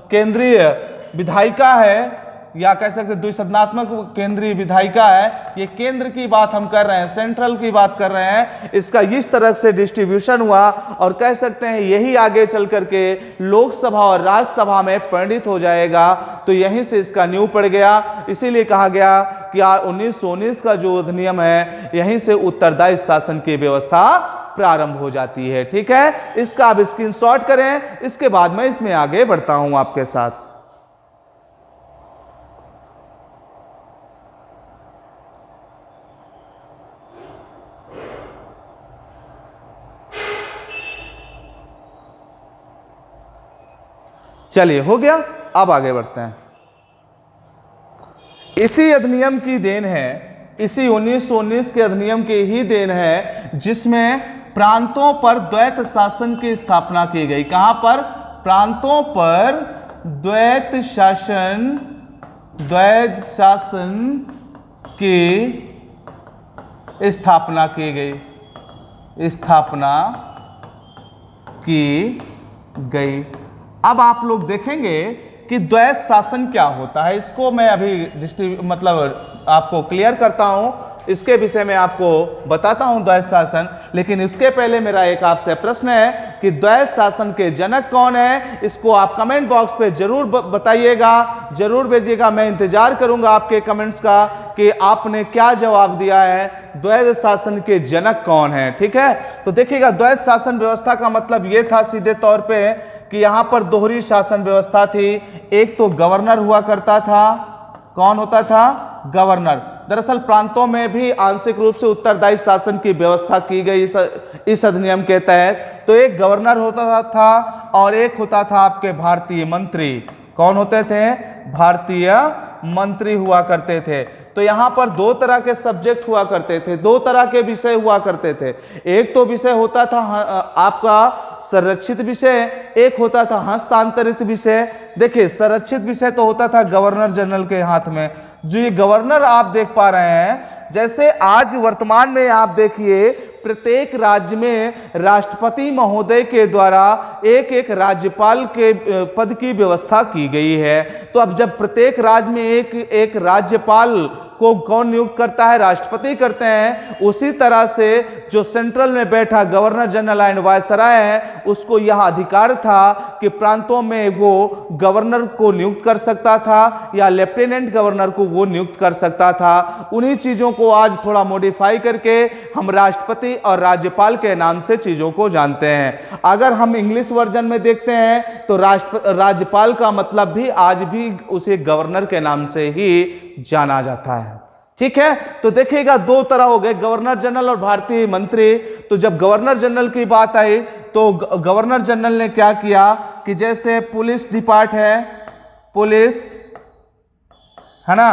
केंद्रीय विधायिका है, या कह सकते द्विसदनात्मक केंद्रीय विधायिका है, ये केंद्र की बात हम कर रहे हैं, सेंट्रल की बात कर रहे हैं। इसका इस तरह से डिस्ट्रीब्यूशन हुआ और कह सकते हैं यही आगे चल करके लोकसभा और राज्यसभा में परिणित हो जाएगा। तो यहीं से इसका नींव पड़ गया। इसीलिए कहा गया कि 1919 का जो अधिनियम है, यहीं से उत्तरदायी शासन की व्यवस्था प्रारंभ हो जाती है। ठीक है, इसका आप स्क्रीनशॉट करें, इसके बाद मैं इसमें आगे बढ़ता हूं आपके साथ। चलिए, हो गया, अब आगे बढ़ते हैं। इसी अधिनियम की देन है, इसी 1919 के अधिनियम की ही देन है, जिसमें प्रांतों पर द्वैत शासन की स्थापना की गई। कहां पर? प्रांतों पर द्वैत शासन की स्थापना की गई। अब आप लोग देखेंगे कि द्वैत शासन क्या होता है। इसको मैं अभी आपको क्लियर करता हूं, इसके विषय में आपको बताता हूं द्वैत शासन। लेकिन इसके पहले मेरा एक आपसे प्रश्न है कि द्वैत शासन के जनक कौन है? इसको आप कमेंट बॉक्स पे जरूर बताइएगा, जरूर भेजिएगा। मैं इंतजार करूंगा आपके कमेंट्स का कि आपने क्या जवाब दिया है, द्वैत शासन के जनक कौन है। ठीक है, तो देखिएगा, द्वैत शासन व्यवस्था का मतलब यह था सीधे तौर पे कि यहां पर दोहरी शासन व्यवस्था थी। एक तो गवर्नर हुआ करता था। कौन होता था? गवर्नर। दरअसल प्रांतों में भी आंशिक रूप से उत्तरदायी शासन की व्यवस्था की गई इस अधिनियम के तहत। तो एक गवर्नर होता था और एक होता था आपके भारतीय मंत्री। कौन होते थे? भारतीय मंत्री हुआ करते थे। तो यहां पर 2 तरह के सब्जेक्ट हुआ करते थे, 2 तरह के विषय हुआ करते थे। एक तो विषय होता था आपका संरक्षित विषय, एक होता था हस्तांतरित विषय। देखिए, संरक्षित विषय तो होता था गवर्नर जनरल के हाथ में। जो ये गवर्नर आप देख पा रहे हैं, जैसे आज वर्तमान में आप देखिए प्रत्येक राज्य में राष्ट्रपति महोदय के द्वारा एक राज्यपाल के पद की व्यवस्था की गई है। तो अब जब प्रत्येक राज्य में एक राज्यपाल को कौन नियुक्त करता है? राष्ट्रपति करते हैं। उसी तरह से जो सेंट्रल में बैठा गवर्नर जनरल एंड वायसराय है, उसको यह अधिकार था कि प्रांतों में वो गवर्नर को नियुक्त कर सकता था या लेफ्टिनेंट गवर्नर को वो नियुक्त कर सकता था। उन्हीं चीजों को आज थोड़ा मॉडिफाई करके हम राष्ट्रपति और राज्यपाल के नाम से चीजों को जानते हैं। अगर हम इंग्लिश वर्जन में देखते हैं तो राज्यपाल का मतलब भी आज भी उसे गवर्नर के नाम से ही जाना जाता है। ठीक है, तो देखिएगा 2 तरह हो गए, गवर्नर जनरल और भारतीय मंत्री। तो जब गवर्नर जनरल की बात आई तो गवर्नर जनरल ने क्या किया कि जैसे पुलिस डिपार्ट है, पुलिस है ना,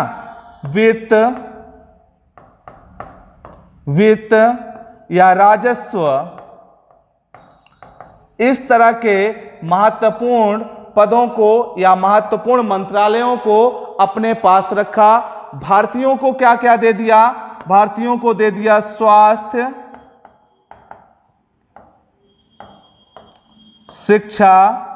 वित्त या राजस्व, इस तरह के महत्वपूर्ण पदों को या महत्वपूर्ण मंत्रालयों को अपने पास रखा। भारतीयों को क्या क्या दे दिया? भारतीयों को दे दिया स्वास्थ्य, शिक्षा,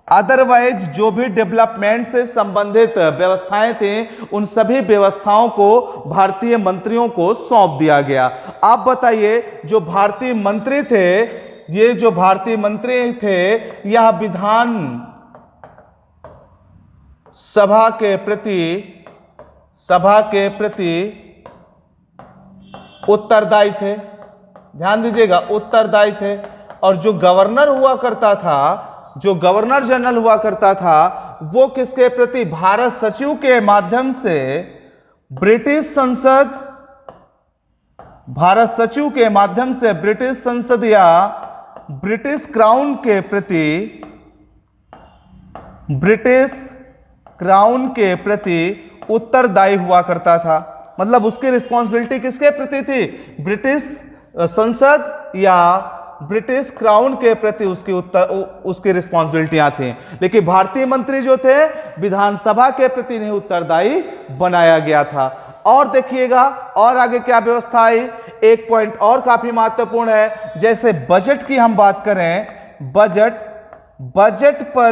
अदरवाइज जो भी डेवलपमेंट से संबंधित व्यवस्थाएं थी उन सभी व्यवस्थाओं को भारतीय मंत्रियों को सौंप दिया गया। आप बताइए, जो भारतीय मंत्री थे, ये जो भारतीय मंत्री थे, यह विधान सभा के प्रति उत्तरदायी थे। ध्यान दीजिएगा, उत्तरदायी थे। और जो गवर्नर हुआ करता था, जो गवर्नर जनरल हुआ करता था, वो किसके प्रति? भारत सचिव के माध्यम से ब्रिटिश संसद, भारत सचिव के माध्यम से ब्रिटिश संसद या ब्रिटिश क्राउन के प्रति, ब्रिटिश क्राउन के प्रति उत्तरदायी हुआ करता था। मतलब उसकी रिस्पॉन्सिबिलिटी किसके प्रति थी? ब्रिटिश संसद या ब्रिटिश क्राउन के प्रति उसकी रिस्पॉन्सिबिलिटियां थी। लेकिन भारतीय मंत्री जो थे, विधानसभा के प्रति नहीं उत्तरदायी बनाया गया था। और देखिएगा, और आगे क्या व्यवस्था आई। एक पॉइंट और काफी महत्वपूर्ण है, जैसे बजट की हम बात करें, बजट पर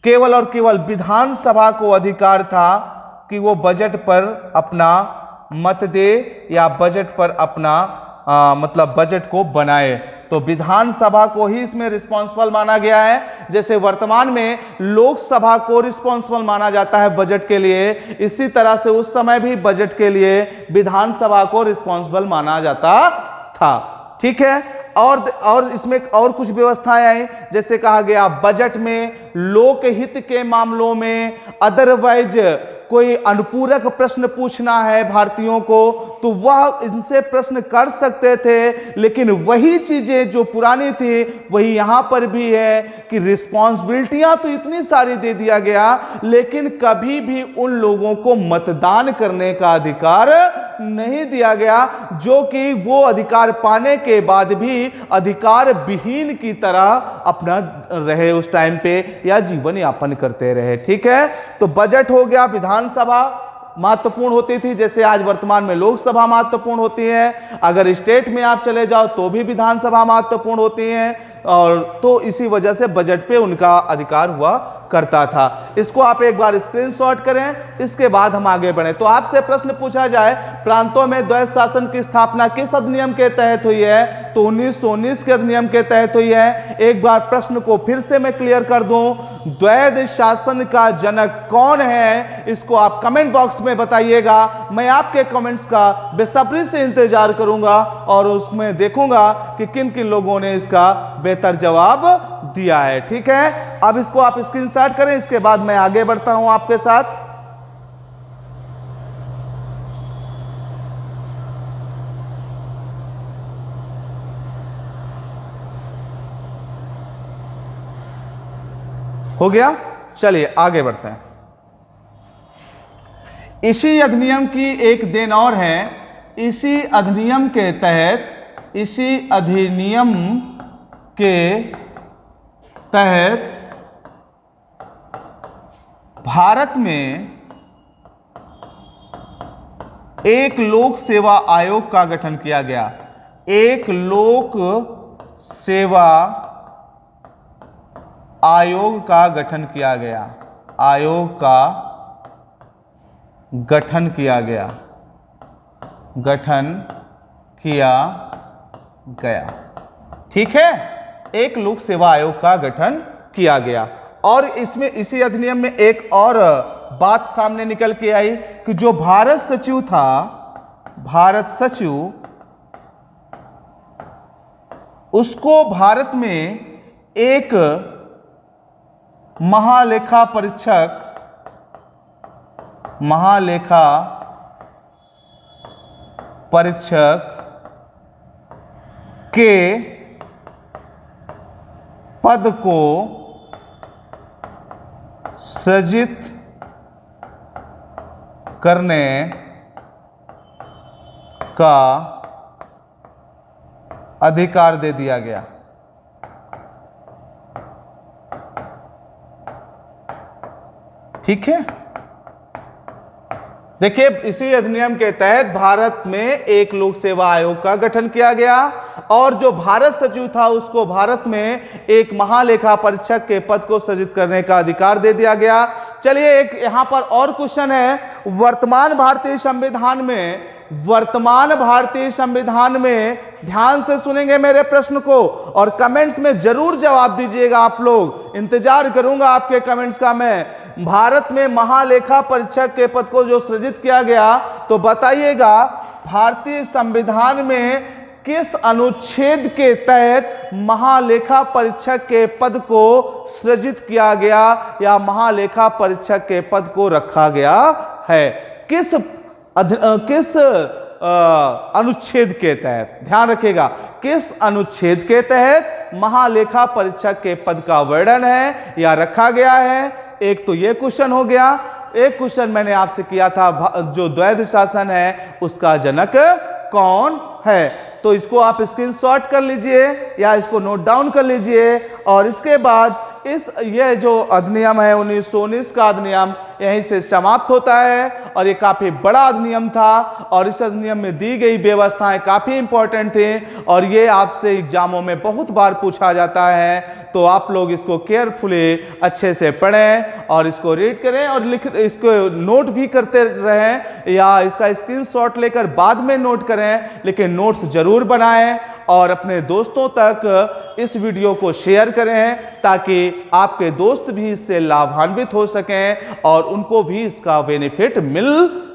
केवल और केवल विधानसभा को अधिकार था कि वो बजट पर अपना मत दे या बजट पर अपना मतलब बजट को बनाए। तो विधानसभा को ही इसमें रिस्पॉन्सिबल माना गया है। जैसे वर्तमान में लोकसभा को रिस्पॉन्सिबल माना जाता है बजट के लिए, इसी तरह से उस समय भी बजट के लिए विधानसभा को रिस्पॉन्सिबल माना जाता था। ठीक है। और इसमें और कुछ व्यवस्थाएं आई, जैसे कहा गया बजट में लोकहित के मामलों में अदरवाइज कोई अनुपूरक प्रश्न पूछना है भारतीयों को, तो वह इनसे प्रश्न कर सकते थे। लेकिन वही चीजें जो पुरानी थी वही यहां पर भी है कि रिस्पॉन्सिबिलिटियां तो इतनी सारी दे दिया गया, लेकिन कभी भी उन लोगों को मतदान करने का अधिकार नहीं दिया गया, जो कि वो अधिकार पाने के बाद भी अधिकार विहीन की तरह अपना रहे उस टाइम पे या जीवन यापन करते रहे। ठीक है। तो बजट हो गया, विधानसभा महत्वपूर्ण होती थी, जैसे आज वर्तमान में लोकसभा महत्वपूर्ण होती है। अगर स्टेट में आप चले जाओ तो भी विधानसभा महत्वपूर्ण होती है, और तो इसी वजह से बजट पे उनका अधिकार हुआ करता था। इसको आप एक बार स्क्रीनशॉट करें, इसके बाद हम आगे बढ़े। तो आपसे प्रश्न पूछा जाए, प्रांतों में द्वैध शासन की स्थापना किस अधिनियम के तहत हुई है? तो 1919 के अधिनियम के तहत हुई है। एक बार प्रश्न को फिर से मैं क्लियर कर दूं, द्वैध शासन का जनक कौन है? इसको आप कमेंट बॉक्स में बताइएगा। मैं आपके कमेंट्स का बेसब्री से इंतजार करूंगा और उसमें देखूंगा कि किन किन लोगों ने इसका बेहतर जवाब दिया है। ठीक है। अब इसको आप स्क्रीनशॉट करें, इसके बाद मैं आगे बढ़ता हूं आपके साथ। हो गया? चलिए आगे बढ़ते हैं। इसी अधिनियम की एक देन और है, इसी अधिनियम के तहत, इसी अधिनियम के तहत भारत में एक लोक सेवा आयोग का गठन किया गया। एक लोक सेवा आयोग का गठन किया गया। आयोग का गठन किया गया। गठन किया गया। ठीक है। एक लोक सेवा आयोग का गठन किया गया। और इसमें इसी अधिनियम में एक और बात सामने निकल के आई कि जो भारत सचिव था, भारत सचिव, उसको भारत में एक महालेखा परीक्षक, महालेखा परीक्षक के पद को सृजित करने का अधिकार दे दिया गया। ठीक है। देखिए, इसी अधिनियम के तहत भारत में एक लोक सेवा आयोग का गठन किया गया और जो भारत सचिव था उसको भारत में एक महालेखा परीक्षक के पद को सृजित करने का अधिकार दे दिया गया। चलिए, एक यहां पर और क्वेश्चन है, वर्तमान भारतीय संविधान में ध्यान से सुनेंगे मेरे प्रश्न को और कमेंट्स में जरूर जवाब दीजिएगा। आप लोग, इंतजार करूंगा आपके कमेंट्स का मैं। भारत में महालेखा परीक्षक के पद को जो सृजित किया गया, तो बताइएगा भारतीय संविधान में किस अनुच्छेद के तहत महालेखा परीक्षक के पद को सृजित किया गया या महालेखा परीक्षक के पद को रखा गया है? किस अनुच्छेद के तहत? ध्यान रखिएगा, किस अनुच्छेद के तहत महालेखा परीक्षक के पद का वर्णन है या रखा गया है? एक तो यह क्वेश्चन हो गया। एक क्वेश्चन मैंने आपसे किया था, जो द्वैध शासन है उसका जनक कौन है? तो इसको आप स्क्रीनशॉट कर लीजिए या इसको नोट डाउन कर लीजिए और इसके बाद यह जो अधिनियम है 1919 का अधिनियम यहीं से समाप्त होता है और ये काफी बड़ा अधिनियम था और इस अधिनियम में दी गई व्यवस्थाएं काफी इंपॉर्टेंट थी और ये आपसे एग्जामों में बहुत बार पूछा जाता है। तो आप लोग इसको केयरफुली अच्छे से पढ़ें और इसको रीड करें और इसको नोट भी करते रहें या इसका स्क्रीनशॉट लेकर बाद में नोट करें, लेकिन नोट्स जरूर बनाएं और अपने दोस्तों तक इस वीडियो को शेयर करें ताकि आपके दोस्त भी इससे लाभान्वित हो सकें और उनको भी इसका बेनिफिट मिल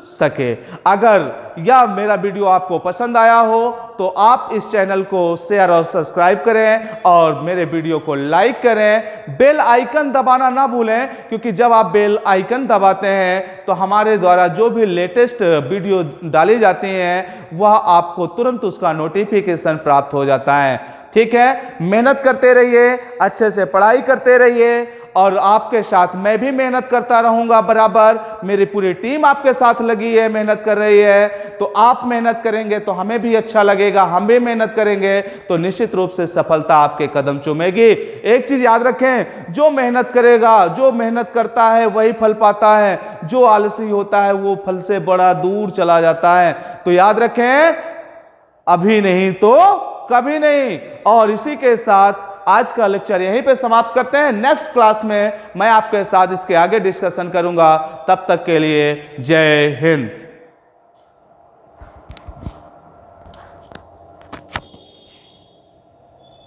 सके। अगर यह मेरा वीडियो आपको पसंद आया हो तो आप इस चैनल को शेयर और सब्सक्राइब करें और मेरे वीडियो को लाइक करें। बेल आइकन दबाना ना भूलें, क्योंकि जब आप बेल आइकन दबाते हैं तो हमारे द्वारा जो भी लेटेस्ट वीडियो डाली जाती हैं वह आपको तुरंत उसका नोटिफिकेशन प्राप्त हो जाता है। ठीक है, मेहनत करते रहिए, अच्छे से पढ़ाई करते रहिए और आपके साथ मैं भी मेहनत करता रहूंगा बराबर। मेरी पूरी टीम आपके साथ लगी है, मेहनत कर रही है। तो आप मेहनत करेंगे तो हमें भी अच्छा लगेगा, हम भी मेहनत करेंगे तो निश्चित रूप से सफलता आपके कदम चूमेगी। एक चीज याद रखें, जो मेहनत करेगा, जो मेहनत करता है वही फल पाता है, जो आलसी होता है वो फल से बड़ा दूर चला जाता है। तो याद रखें, अभी नहीं तो कभी नहीं। और इसी के साथ आज का लेक्चर यहीं पे समाप्त करते हैं। नेक्स्ट क्लास में मैं आपके साथ इसके आगे डिस्कशन करूंगा। तब तक के लिए जय हिंद।